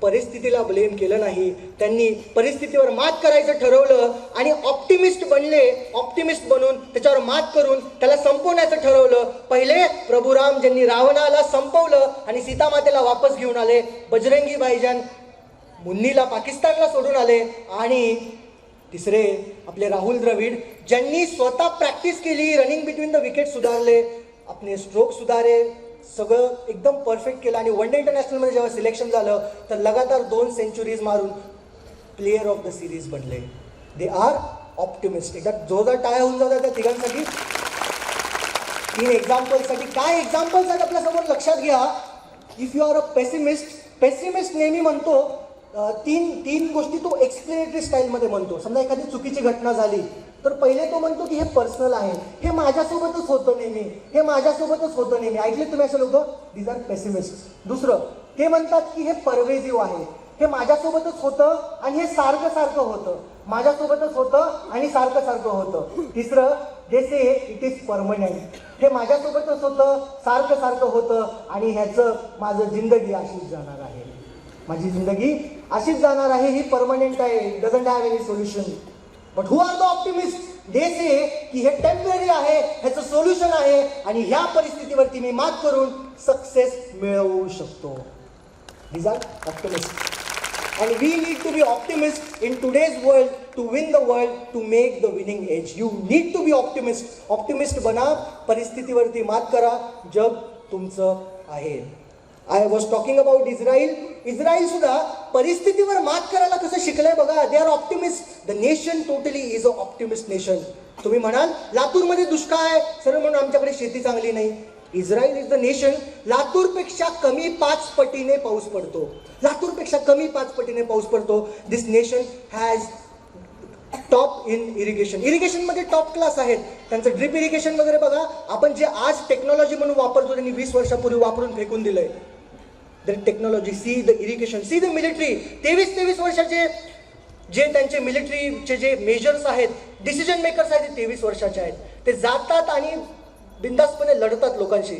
परिस्थितीला ब्लेम केलं नाही, त्यांनी परिस्थितीवर मात करायचं ठरवलं आणि ऑप्टिमिस्ट बनून त्याच्यावर मात करून त्याला संपवण्याचं ठरवलं. पहिले प्रभुराम ज्यांनी रावणाला संपवलं आणि सीतामातेला वापस घेऊन आले, बजरंगी भाईजान मुन्नीला पाकिस्तानला सोडून आले, आणि तिसरे आपले राहुल द्रविड ज्यांनी स्वतः प्रॅक्टिस केली, रनिंग बिटवीन द विकेट सुधारले, आपले स्ट्रोक सुधारे, सगळं एकदम परफेक्ट केलं आणि वन डे इंटरनॅशनलमध्ये जेव्हा सिलेक्शन झालं तर लगातार 2 सेंचुरीज मारून प्लेयर ऑफ द सिरीज बनले. They are optimist. एकदा जोरदार टाळ्या होऊन जातात त्या तिघांसाठी. 3 एक्झाम्पल्ससाठी. काय एक्झाम्पल्स आहेत आपल्यासमोर लक्षात घ्या. If you are a pessimist नेहमी म्हणतो तीन गोष्टी तो एक्सप्लेनेटरी स्टाईलमध्ये म्हणतो. समजा एखादी चुकीची घटना झाली तर पहिले तो म्हणतो की हे पर्सनल आहे, हे माझ्यासोबतच होतं नेहमी, हे माझ्यासोबतच होतं नेहमी. ऐकले तुम्ही असे लोक? These are pessimist. दुसरं ते म्हणतात की हे परवेजिव्ह आहे, हे माझ्यासोबतच होतं आणि हे सारखं होतं, माझ्यासोबतच होतं आणि सारखं होतं. तिसरं जे से इट इज परमनंट, हे माझ्यासोबतच होतं, सारखं होतं आणि ह्याचं माझं जिंदगी अशीच जाणार आहे, माझी जिंदगी अशीच जाणार आहे, ही परमनंट आहे, doesn't have any solution. But who are the optimist? They say की हे टेम्पररी आहे, ह्याचं सोल्युशन आहे आणि ह्या परिस्थितीवरती मी मात करून सक्सेस मिळवू शकतो. These are optimist. And we need to be optimists in today's world to win the world, to make the winning edge. You need to be optimist. Optimist बना, परिस्थितीवरती मात करा, जग तुमचं आहे. I was talking about Israel. Israel सुद्धा परिस्थितीवर मात करायला कसं शिकलंय बघा. They are optimists. The nation totally is an optimist nation. तुम्ही म्हणाल लातूरमध्ये दुष्काळ आहे सर म्हणून आमच्याकडे शेती चांगली नाही. Israel is the nation. लातूरपेक्षा कमी 5 पटीने पाऊस पडतो. लातूरपेक्षा कमी 5 पटीने पाऊस पडतो. This nation has top in इरिगेशनमध्ये टॉप क्लास आहेत. त्यांचं ड्रिप इरिगेशन वगैरे बघा. आपण जे आज टेक्नॉलॉजी म्हणून वापरतो त्यांनी 20 वर्षापूर्वी वापरून फेकून दिलंय. The technology, see the irrigation, see the military. 23 वर्षाचे जे त्यांचे मिलिटरीचे जे मेजर्स आहेत, डिसिजन मेकर्स आहेत, ते 23 वर्षाचे आहेत. ते जातात आणि बिंदासपणे लढतात लोकांशी.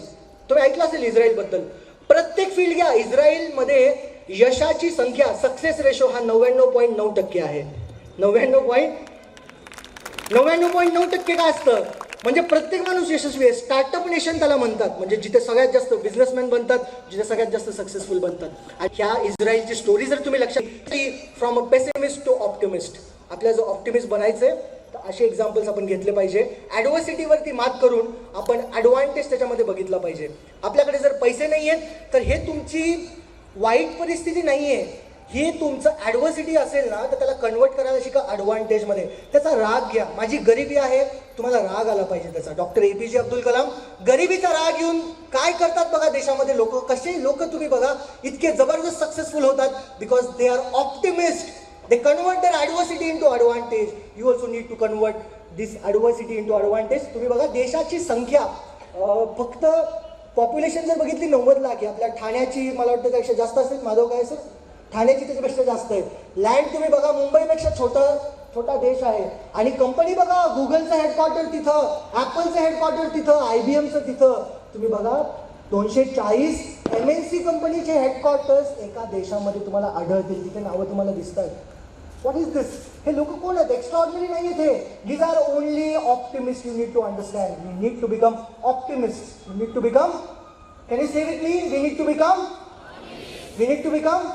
तुम्ही ऐकलं असेल इस्रायलबद्दल. प्रत्येक फील्ड घ्या. इस्रायलमध्ये यशाची संख्या, सक्सेस रेशो हा 99.9% आहे. 99.9% काय असतं म्हणजे प्रत्येक माणूस यशस्वी आहे. स्टार्टअप नेशन त्याला म्हणतात, म्हणजे जिथे सगळ्यात जास्त बिझनेसमॅन बनतात, जिथे सगळ्यात जास्त सक्सेसफुल बनतात. आणि ह्या इस्रायलची स्टोरी जर तुम्ही लक्षात घेतली, from a pessimist to optimist, आपल्याला जो ऑप्टिमिस्ट बनायचंय तर असे एक्झाम्पल्स आपण घेतले पाहिजे. ॲडव्हर्सिटीवरती मात करून आपण ॲडव्हान्टेज त्याच्यामध्ये बघितला पाहिजे. आपल्याकडे जर पैसे नाही आहेत तर हे तुमची वाईट परिस्थिती नाही आहे, हे तुमचं ॲडव्हर्सिटी असेल ना तर त्याला कन्वर्ट करायला शिका ॲडव्हान्टेजमध्ये. त्याचा राग घ्या. माझी गरिबी आहे, तुम्हाला राग आला पाहिजे त्याचा. डॉक्टर APJ अब्दुल कलाम गरिबीचा राग घेऊन काय करतात बघा देशामध्ये लोक. कसे लोक तुम्ही बघा इतके जबरदस्त सक्सेसफुल होतात, because they are optimist. They convert their adversity into advantage. You also need to convert this adversity into advantage. तुम्ही बघा देशाची संख्या फक्त पॉप्युलेशन जर बघितली 90 लाख आहे. आपल्या ठाण्याची मला वाटतं त्यापेक्षा जास्त असेल. माधव काय सर? ठाण्याची त्याच्यापेक्षा जास्त आहे. लँड तुम्ही बघा मुंबईपेक्षा छोटा देश आहे. आणि कंपनी बघा, गुगलचं हेडक्वार्टर तिथं, ॲपलचं हेडक्वार्टर तिथं, IBMचं तिथं. तुम्ही बघा 240 MNC कंपनीचे हेडक्वार्टर्स एका देशामध्ये तुम्हाला आढळतील. तिथे नावं तुम्हाला दिसत आहेत. What is this? हे लोक कोण आहेत? एक्स्ट्रॉर्डिनरी नाही आहेत हे. These are only optimist. You need to understand. We need to become optimist. We need to become, can you say with me? We need to become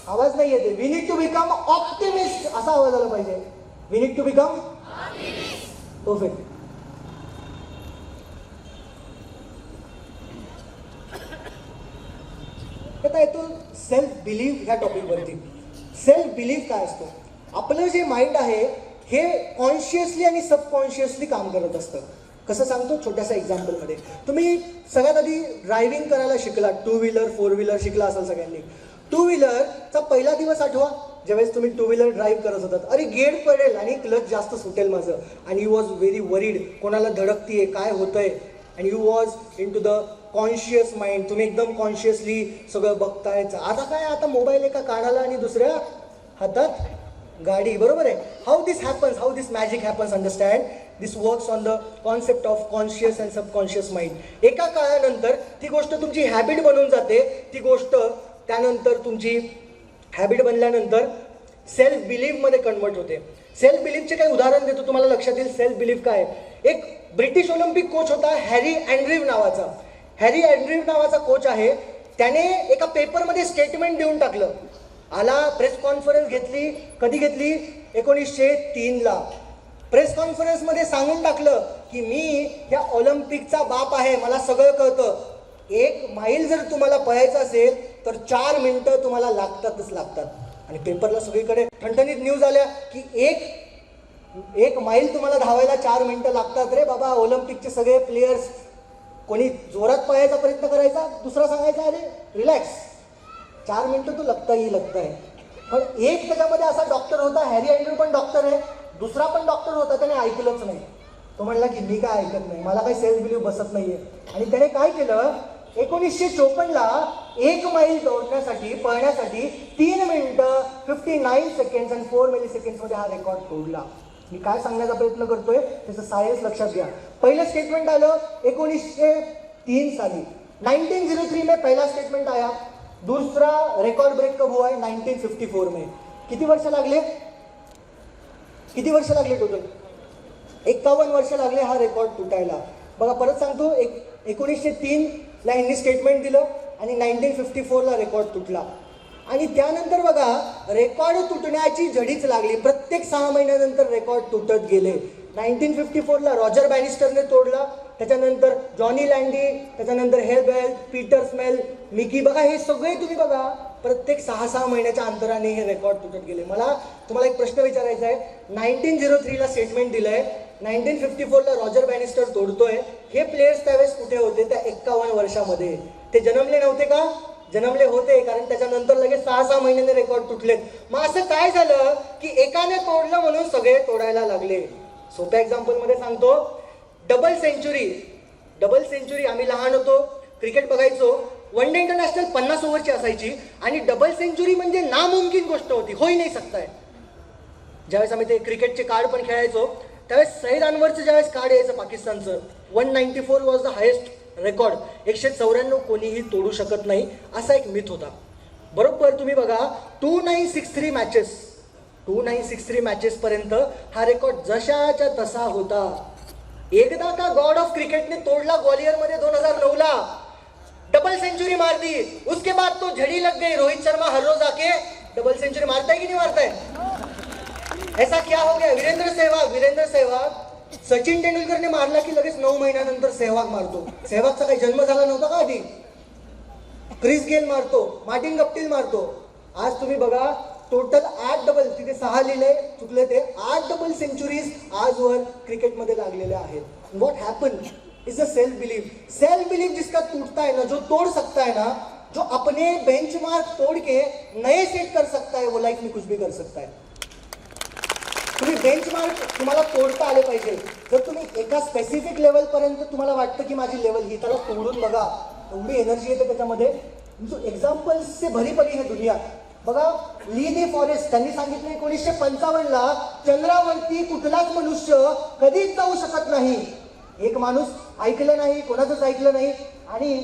आवाज नाही येते. We need to become optimist असा आवाज आला पाहिजे. We need to become perfect. आता येतो self believe ह्या टॉपिकवरती. सेल्फ बिलीव्ह काय असतो? आपलं जे माइंड आहे हे कॉन्शियसली आणि सबकॉन्शियसली काम करत असतं. कसं सांगतो? छोट्याशा एक्झाम्पलमध्ये. तुम्ही सगळ्यात आधी ड्रायव्हिंग करायला शिकला, 2 व्हीलर 4 व्हीलर शिकला असाल सगळ्यांनी. 2 व्हीलरचा पहिला दिवस आठवा ज्यावेळेस तुम्ही 2 व्हीलर ड्राईव्ह करत होतात. अरे गेट पडेल आणि क्लच जास्त सुटेल माझं. आणि यू वॉज व्हेरी वरीड, कोणाला धडकतीये, काय होतंय. And you was in to the conscious mind. तुम्ही एकदम कॉन्शियसली सगळं बघताय. आता काय, आता मोबाईल एका काढाला आणि दुसऱ्या हातात गाडी. बरोबर आहे. How this happens, how this magic happens, understand. This works on the concept of conscious and subconscious mind. एका काळानंतर ती गोष्ट तुमची हॅबिट बनून जाते. ती गोष्ट त्यानंतर तुमची हॅबिट बनल्यानंतर सेल्फ बिलीफमध्ये कन्वर्ट होते. सेल्फ बिलीफचे काही उदाहरण देतो तुम्हाला लक्षात येईल. सेल्फ बिलीफ काय? एक ब्रिटिश ऑलिम्पिक कोच होता हॅरी अँड्रीव नावाचा. हॅरी अँड्रीव नावाचा कोच आहे. त्याने एका पेपरमध्ये स्टेटमेंट देऊन टाकलं. आला प्रेस कॉन्फरन्स घेतली. कधी घेतली? 1903ला. प्रेस कॉन्फरन्समध्ये सांगून टाकलं की मी या ऑलिम्पिकचा बाप आहे, मला सगळं कळतं. 1 मैल जर तुम्हाला पळायचं असेल तर 4 मिनिटं तुम्हाला लागतातच लागतात. आणि पेपरला सगळीकडे ठणठणीत न्यूज आल्या की एक मैल तुम्हाला धावायला 4 मिनिटं लागतात रे बाबा. ऑलिम्पिकचे सगळे प्लेयर्स, कोणी जोरात पळायचा प्रयत्न करायचा, दुसरा सांगायचा अरे रिलॅक्स, 4 मिनिटं तो लगता आहे. पण एक त्याच्यामध्ये असा डॉक्टर होता, हॅरी अँड्रू पण डॉक्टर आहे, दुसरा पण डॉक्टर होता, त्याने ऐकलंच नाही. तो म्हणला की मी काय ऐकत नाही, मला काही सेल्फ बिलीफ बसत नाहीये. आणि त्याने काय केलं, 1954ला 1 मैल पळण्यासाठी 3 मिनिटं 59 सेकंड्स आणि 4 मिलीसेकंड्समध्ये हा रेकॉर्ड तोडला. मी काय सांगण्याचा प्रयत्न करतोय त्याचं सायन्स लक्षात घ्या. पहिलं स्टेटमेंट आलं 1903 साली. 1903 में पहला स्टेटमेंट आया. दूसरा रिकॉर्ड ब्रेक कब हुआ है? 1954 में. किती वर्ष लागले टोटल? 51 वर्ष लागले हा रेकॉर्ड तुटायला. बघा परत सांगतो, 1903ला यांनी स्टेटमेंट दिलं आणि 1954ला रेकॉर्ड तुटला. आणि त्यानंतर बघा रेकॉर्ड तुटण्याची झडीच लागली. प्रत्येक 6 महिन्यानंतर रेकॉर्ड तुटत गेले. 1954ला रॉजर बॅनिस्टरने तोडला, त्याच्यानंतर जॉनी लँडी, त्याच्यानंतर हेलबेल, पीटर स्मेल, मिकी. बघा हे सगळे तुम्ही बघा प्रत्येक 6-6 महिन्याच्या अंतराने हे रेकॉर्ड तुटत गेले. मला तुम्हाला एक प्रश्न विचारायचा आहे. 1903ला स्टेटमेंट दिलंय, 1954ला रॉजर बॅनिस्टर तोडतोय. हे प्लेयर्स त्यावेळेस कुठे होते? त्या 51 वर्षामध्ये. ते जन्मले नव्हते का? जन्मले होते, कारण त्याच्यानंतर लगेच 6-6 महिन्याने रेकॉर्ड तुटलेत. मग असं काय झालं की एकाने तोडलं म्हणून सगळे तोडायला लागले? सोप्या एक्झाम्पलमध्ये सांगतो. डबल सेंचुरी आम्ही लहान होतो, क्रिकेट बघायचो. वन डे इंटरनॅशनल 50 ओव्हरची असायची आणि डबल सेंचुरी म्हणजे नामुमकिन गोष्ट होती, होई नाही सकताय. ज्यावेळेस आम्ही ते क्रिकेटचे कार्ड पण खेळायचो त्यावेळेस सईद अनवरचं ज्यावेळेस कार्ड यायचं पाकिस्तानचं, 194 वॉज द हायेस्ट रेकॉर्ड. 194 कोणीही तोडू शकत नाही असा एक मिथ होता. बरोबर तुम्ही बघा 2963 मॅचेस पर्यंत हा रेकॉर्ड जशाच्या तसा होता. एकदा का गॉड ऑफ क्रिकेटने तोडला ग्वालियरमध्ये 2009ला, डबल सेंचुरी मार दी. उसके बाद तो झड़ी लग गई. रोहित शर्मा हर रोज आके डबल सेंचुरी मारता है कि नहीं मारता है? ऐसा क्या हो गया? वीरेंद्र सहवाग सचिन तेंडुलकरने मारला की लगेच 9 महिन्यानंतर सहवाग मारतो. सहवागचा काही जन्म झाला नव्हता का आधी? क्रिस गेल मारतो, मार्टिन गप्टिल मारतो. आज तुम्ही बघा टोटल 8 डबल, तिथे 6 लिहिले चुकले ते, 8 डबल सेंचुरीज आजवर क्रिकेटमध्ये लागलेल्या आहेत. What happen is the self belief. Self belief जिसका टूटता है ना, जो तोड़ सकता है ना, जो अपने बेंचमार्क तोड़ के नए सेट कर सकता है, वो लाइफ में कुछ भी कर सकता है. तुम्ही बेंचमार्क तुम्हाला तोडता आले पाहिजे. जर तुम्ही एका स्पेसिफिक लेवलपर्यंत तुम्हाला वाटतं की माझी लेवल ही, त्याला तोडून बघा, एवढी एनर्जी येते त्याच्यामध्ये. जो एक्झाम्पल्स से भरी पडी है दुनिया. बघा ली दी फॉरेस्ट, त्यांनी सांगितलं 1955ला चंद्रावरती कुठलाच मनुष्य कधीच जाऊ शकत नाही. एक माणूस ऐकलं नाही, कोणाचंच ऐकलं नाही आणि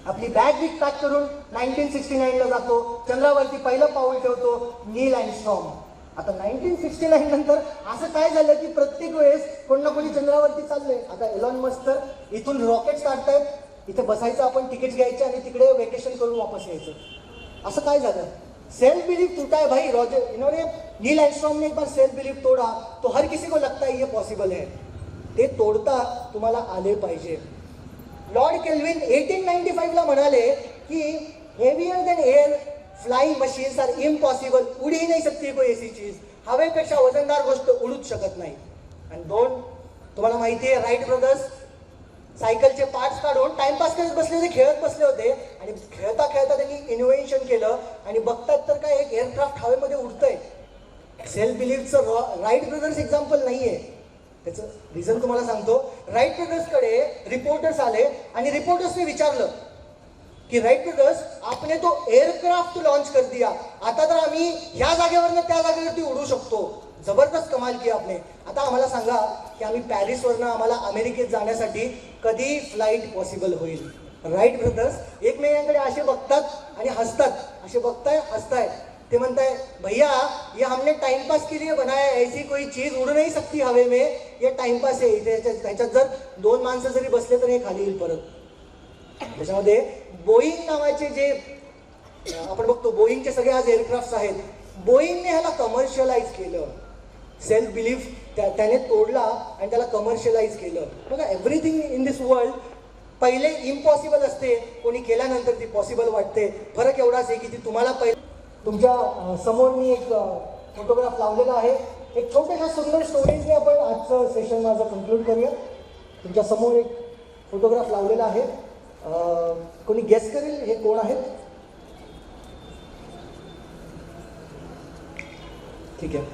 आपली बॅग बिग पॅक करून 1969ला जातो, चंद्रावरती पहिलं पाऊल ठेवतो नील अँडस्ट्रॉम. आता 1969 नंतर असं काय झालं की प्रत्येक वेळेस कोण ना कोणी चंद्रावरती चाललंय. आता एलॉन मस्क तर इथून रॉकेट काढतायत, इथे बसायचं, आपण तिकीट घ्यायचे आणि तिकडे वेकेशन करून वापस यायचं. असं काय झालं? सेल्फ बिलीफ टूटा है भाई. नील एंस्ट्रॉम ने एक बार सेल्फ बिलीफ तोड़ा तो हर किसी को लगता है ये पॉसिबल है. ते तोडता तुम्हाला आले पाहिजे. लॉर्ड केल्विन 1895ला म्हणाले की heavier than air flying machines are impossible. उड ही नाही सकती कोई ऐसी चीज. हवेपेक्षा वजनदार गोष्ट उडूच शकत नाही. आणि तुम्हाला माहिती आहे राईट ब्रदर्स सायकलचे पार्ट्स काढून टाइमपास करत बसले होते, खेळत बसले होते आणि खेळता त्यांनी इनोव्हेशन केलं आणि बघतात तर काय एक एअरक्राफ्ट हवेमध्ये उडतंय. सेल्फ बिलीफचं राईट ब्रदर्स एक्झाम्पल नाहीये. त्याचं रिझन तुम्हाला सांगतो. राईट ब्रदर्सकडे रिपोर्टर्स आले आणि रिपोर्टर्सने विचारलं की राईट ब्रदर्स आपने तो एअरक्राफ्ट लॉन्च कर दिया, आता तर आम्ही ह्या जागेवरनं त्या जागेवरती उडू शकतो. जबरदस्त कमाल की आपने. आता आम्हाला सांगा की आम्ही पॅरिसवरनं आम्हाला अमेरिकेत जाण्यासाठी कधी फ्लाईट पॉसिबल होईल? राईट ब्रदर्स एकमेकांकडे असे बघतात आणि हसतात, असे बघताय हसताय. ते म्हणताय भैया ये हमने टाइम पास के लिए बनाया है, ऐसी कोई चीज उड़ नहीं सकती हवे में, ये टाइम पास आहे. त्याच्यात जर 2 माणसं जरी बसले तर हे खाली येईल परत. त्याच्यामध्ये बोईंग नावाचे जे आपण बघतो, बोईंगचे सगळे आज एअरक्राफ्ट आहेत. बोईंगने ह्याला कमर्शियलाइज केलं, सेल्फ बिलीफ त्याने तोडला आणि त्याला कमर्शियलाइज केलं. बघा, एव्हरीथिंग इन दिस वर्ल्ड पहिले इम्पॉसिबल असते, कोणी केल्यानंतर ती पॉसिबल वाटते. फरक एवढाच आहे की ती तुम्हाला पहिले. तुमच्या समोर मी एक फोटोग्राफ लावलेला आहे. एक छोट्याशा सुंदर स्टोरीजने आपण आजचं सेशन माझं कन्क्लूड करूया. तुमच्या समोर एक फोटोग्राफ लावलेला आहे. कोणी गेस करेल हे कोण आहेत? ठीक आहे.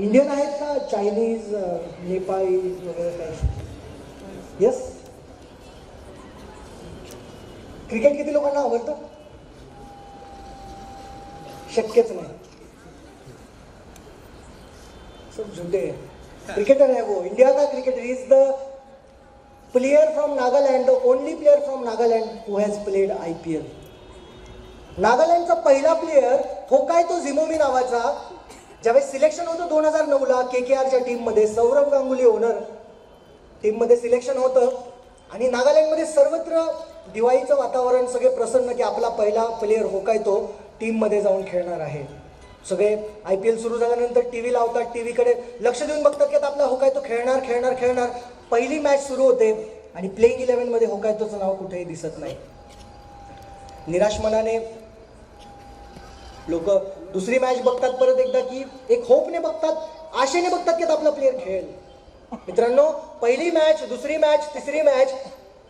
इंडियन आहेत का चायनीज, नेपाळी वगैरे काय? येस. क्रिकेट किती लोकांना आवडतं? शक्यच नाही. सब झुटे क्रिकेटर है वो. इंडिया का cricketer is the player from Nagaland, the only player from Nagaland who has played IPL. नागालँडचा पहिला प्लेयर होकायतो झिमोमी नावाचा. ज्यावेळेस सिलेक्शन होतं 2009ला KKRच्या टीममध्ये, सौरव गांगुली ओनर टीममध्ये सिलेक्शन होतं आणि नागालँडमध्ये सर्वत्र दिवाळीचं वातावरण, सगळे प्रसन्न की आपला पहिला प्लेयर होकायतो टीममध्ये जाऊन खेळणार आहे. सगळे IPL सुरू झाल्यानंतर TV लावतात, टीव्हीकडे लक्ष देऊन बघतात की आता आपला होकायतो खेळणार खेळणार खेळणार. पहिली मॅच सुरू होते आणि प्लेइंग 11मध्ये होकायतोचं नाव कुठेही दिसत नाही. निराश मनाने लोक दुसरी मॅच बघतात परत एकदा, की एक होपने बघतात, आशेने बघतात की आता आपला प्लेयर खेळेल. मित्रांनो, पहिली मॅच, दुसरी मॅच, तिसरी मॅच,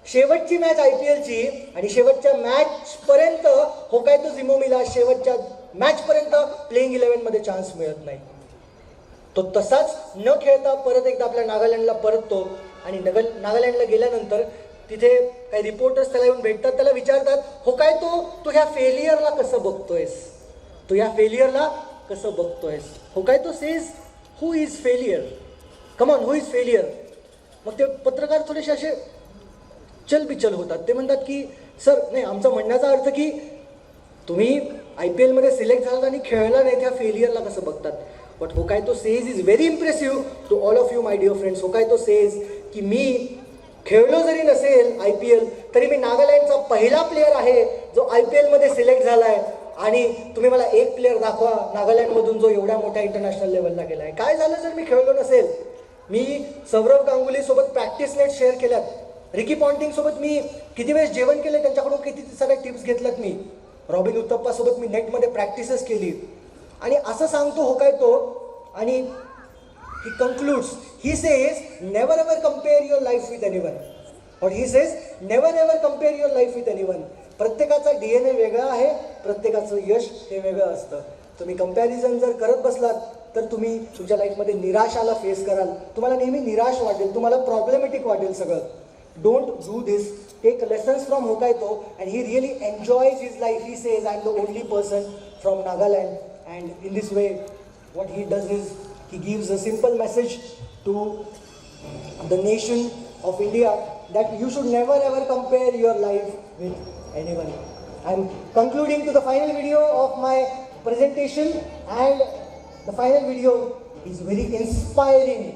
शेवटची मॅच IPLची आणि शेवटच्या मॅचपर्यंत होकायतो झिमोमीला शेवटच्या मॅचपर्यंत प्लेइंग 11मध्ये चान्स मिळत नाही. तो तसाच न खेळता परत एकदा आपल्या नागालँडला परततो आणि नागालँडला गेल्यानंतर तिथे काही रिपोर्टर्स त्याला येऊन भेटतात, त्याला विचारतात, होकायतो तू ह्या फेलियरला कसं बघतोयस, तू या फेलियरला कसं बघतोयस? Hokato says who is failure, come on, who is failure. मग ते पत्रकार थोडेसे असे चलबिचल होतात. ते म्हणतात की सर, नाही, आमचा म्हणण्याचा अर्थ की तुम्ही IPLमध्ये सिलेक्ट झालात आणि खेळला नाही, त्या फेलियरला कसं बघतात. But Hokato says is very impressive to all of you my dear friends. Hokato says की मी खेळलो जरी नसेल IPL तरी मी नागालँडचा पहिला प्लेयर आहे जो IPLमध्ये सिलेक्ट झाला आहे. आणि तुम्ही मला एक प्लेयर दाखवा नागालँडमधून जो एवढ्या मोठ्या इंटरनॅशनल लेवलला गेला आहे. काय झालं जर मी खेळलो नसेल? मी सौरव गांगुलीसोबत प्रॅक्टिस नेट शेअर केल्यात, रिकी पॉन्टिंगसोबत मी किती वेळेस जेवण केले, त्यांच्याकडून किती सगळ्या टिप्स घेतल्यात मी, रॉबिन उत्तप्पासोबत मी नेटमध्ये प्रॅक्टिसेस केली. आणि असं सांगतो होकायतो आणि he concludes, he says never ever compare your life with anyone. और he says never ever compare your life with anyone. प्रत्येकाचा DNA वेगळा आहे, प्रत्येकाचं यश हे वेगळं असतं. तुम्ही कंपॅरिझन जर करत बसलात तर तुम्ही तुमच्या लाईफमध्ये निराशाला फेस कराल. तुम्हाला नेहमी निराश वाटेल, तुम्हाला प्रॉब्लेमॅटिक वाटेल सगळं. Don't do this. Take lessons from Hokato and he really enjoys his life. He says I am the only person from Nagaland. And in this way what he does is he gives a simple message to the nation of India that you should never ever compare your life with anyone. I am concluding to the final video of my presentation, and the final video is very inspiring.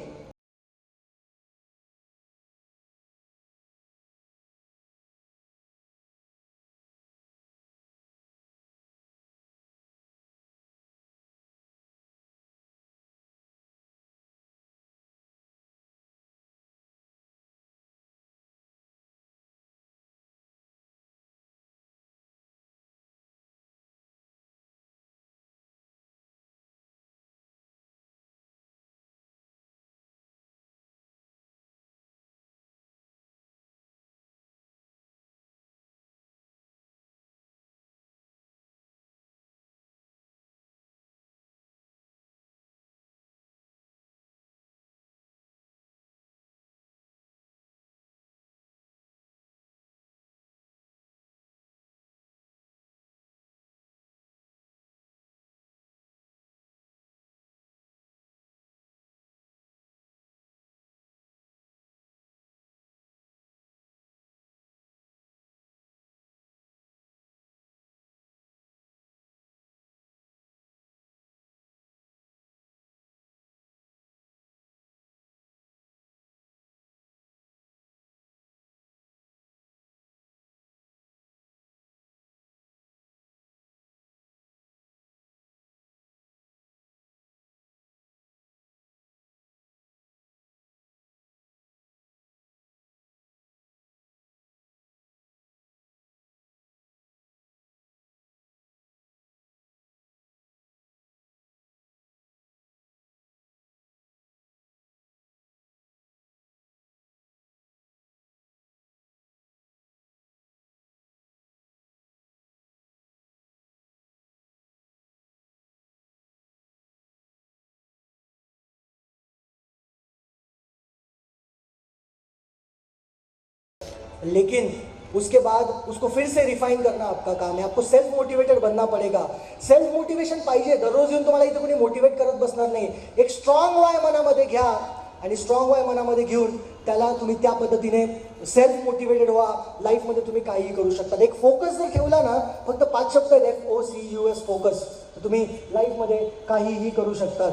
लेकिन उसके बाद उसको फिर से refine करणं आपका काम आहे. आपको सेल्फ मोटिवेटेड बनना पडेगा. सेल्फ मोटिवेशन पाहिजे. दररोज येऊन तुम्हाला इथे कोणी मोटिवेट करत बसणार नाही. एक स्ट्रॉंग वाय मनामध्ये घ्या आणि स्ट्रॉंग वाय मनामध्ये घेऊन त्याला तुम्ही त्या पद्धतीने सेल्फ मोटिवेटेड व्हा. लाईफमध्ये तुम्ही काहीही करू शकता. एक फोकस जर ठेवला ना, फक्त 5 शब्द आहेत, FOCUS फोकस, तर तुम्ही लाईफमध्ये काहीही करू शकतात.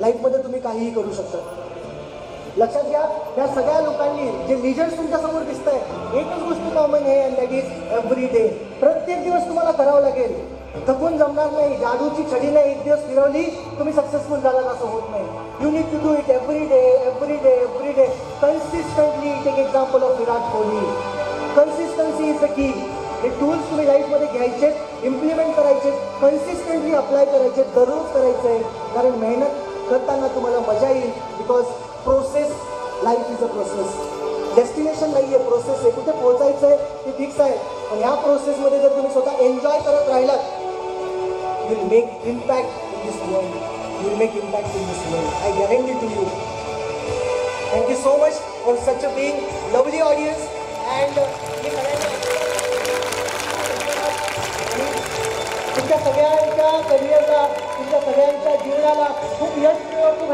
लाईफमध्ये तुम्ही काहीही करू शकतात. लक्षात घ्या, या सगळ्या लोकांनी जे लिजर्स तुमच्यासमोर दिसत आहे, एकच गोष्ट कॉमन आहे, and that is every day. प्रत्येक दिवस तुम्हाला करावं लागेल. थकून जमणार नाही. जादूची छडी नाही एक दिवस फिरवली तुम्ही सक्सेसफुल झाला असं होत नाही. You need to do it every day, every day, every day, consistently. Take example of Virat Kohli. Consistency is the key. हे टूल्स तुम्ही लाईफमध्ये घ्यायचे, इम्प्लिमेंट करायचे, कन्सिस्टंटली अप्लाय करायचे, दररोज करायचं आहे. कारण मेहनत करताना तुम्हाला मजा येईल. Because process, life is a process. Destination नाही आहे, प्रोसेस आहे. कुठे पोहोचायचं आहे ते फिक्स आहे, पण ह्या प्रोसेसमध्ये जर तुम्ही स्वतः एन्जॉय करत राहिलात, you will make impact in this world. You will make impact in this world. I guarantee to you. Thank you so much for such a big lovely audience. And तुमच्या सगळ्यांच्या करिअरला, तुमच्या सगळ्यांच्या जीवनाला खूप यश मिळो, खूप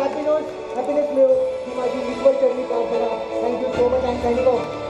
हॅपीनेस मिळो ही माझी ईश्वर चरणी प्रार्थना. Thank you so much and thank you.